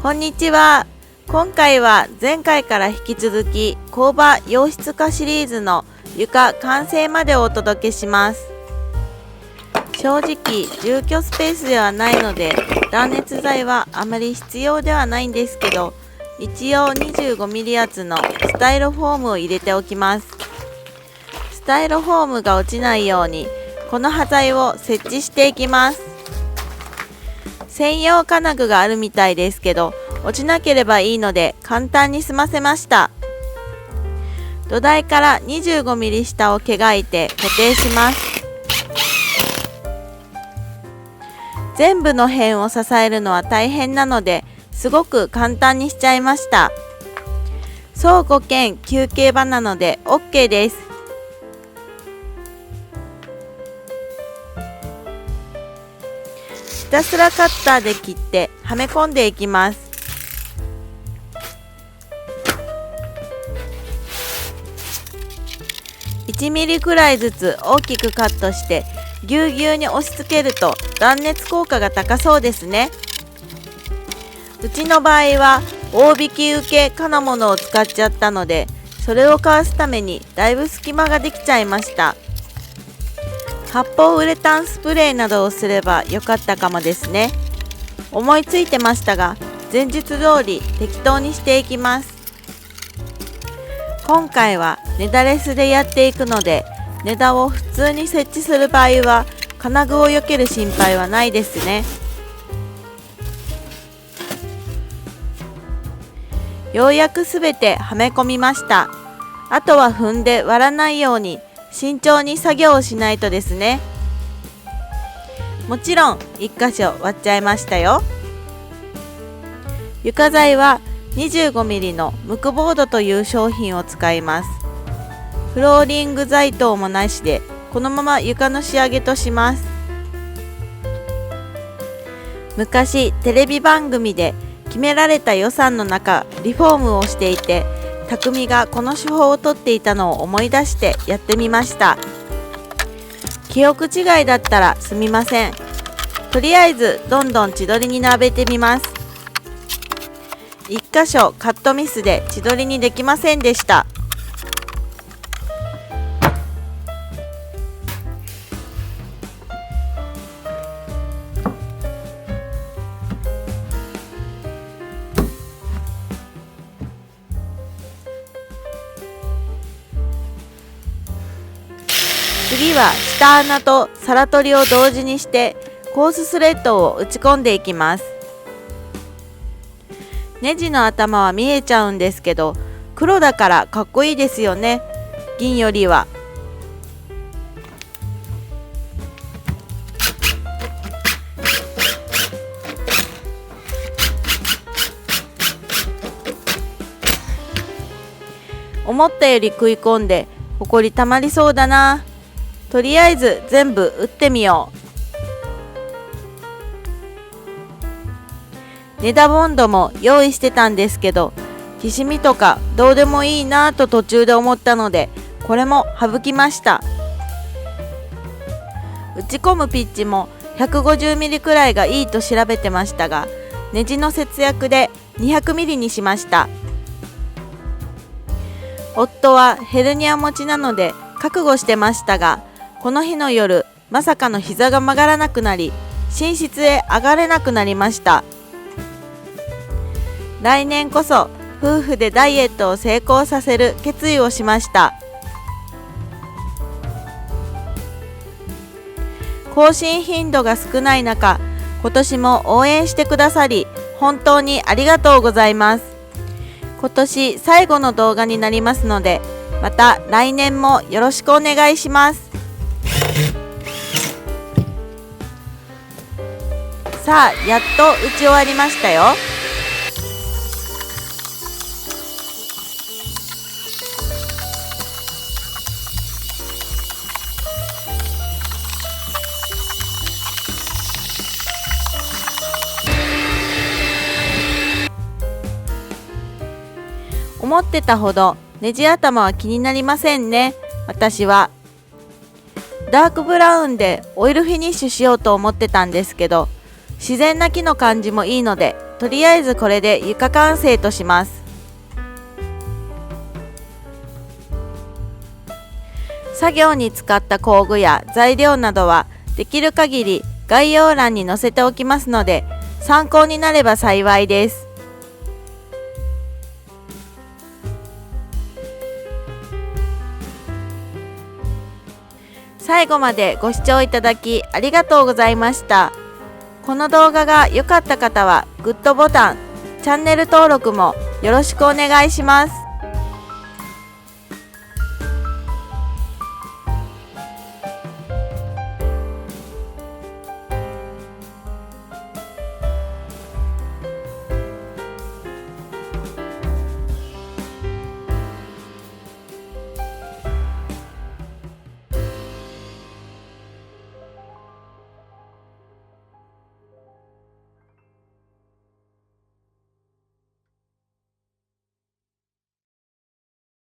こんにちは。今回は前回から引き続き工場洋室化シリーズの床完成までをお届けします。正直住居スペースではないので断熱材はあまり必要ではないんですけど、一応 25mm 厚のスタイロフォームを入れておきます。スタイロフォームが落ちないようにこの端材を設置していきます。専用金具があるみたいですけど、落ちなければいいので簡単に済ませました。土台から 25mm 下をけがいて固定します。全部の辺を支えるのは大変なのですごく簡単にしちゃいました。倉庫兼休憩場なので OK です。ひたすらカッターで切ってはめ込んでいきます。1ミリくらいずつ大きくカットしてぎゅうぎゅうに押し付けると断熱効果が高そうですね。うちの場合は大引き受けかなものを使っちゃったので、それをかわすためにだいぶ隙間ができちゃいました。発泡ウレタンスプレーなどをすればよかったかもですね。思いついてましたが前述通り適当にしていきます。今回は根だれスでやっていくので、根太を普通に設置する場合は金具を避ける心配はないですね。ようやくすべてはめ込みました。あとは踏んで割らないように慎重に作業をしないとですね。もちろん1箇所割っちゃいましたよ。床材は 25mm のムクボードという商品を使います。フローリング材等もなしでこのまま床の仕上げとします。昔テレビ番組で決められた予算の中リフォームをしていて、匠がこの手法をとっていたのを思い出してやってみました。記憶違いだったらすみません。とりあえずどんどん千鳥に並べてみます。1箇所カットミスで千鳥にできませんでした。次は下穴と皿取りを同時にしてコーススレッドを打ち込んでいきます。ネジの頭は見えちゃうんですけど、黒だからかっこいいですよね、銀よりは。思ったより食い込んでほこりたまりそうだな。とりあえず全部打ってみよう。ネダボンドも用意してたんですけど、きしみとかどうでもいいなぁと途中で思ったので、これも省きました。打ち込むピッチも 150mm くらいがいいと調べてましたが、ネジの節約で 200mm にしました。夫はヘルニア持ちなので覚悟してましたが、この日の夜まさかの膝が曲がらなくなり、寝室へ上がれなくなりました。来年こそ夫婦でダイエットを成功させる決意をしました。更新頻度が少ない中、今年も応援してくださり本当にありがとうございます。今年最後の動画になりますので、また来年もよろしくお願いします。さあ、やっと打ち終わりましたよ。思ってたほどネジ頭は気になりませんね。私はダークブラウンでオイルフィニッシュしようと思ってたんですけど、自然な木の感じもいいので、とりあえずこれで床完成とします。作業に使った工具や材料などはできる限り概要欄に載せておきますので、参考になれば幸いです。最後までご視聴いただきありがとうございました。この動画が良かった方はグッドボタン、チャンネル登録もよろしくお願いします。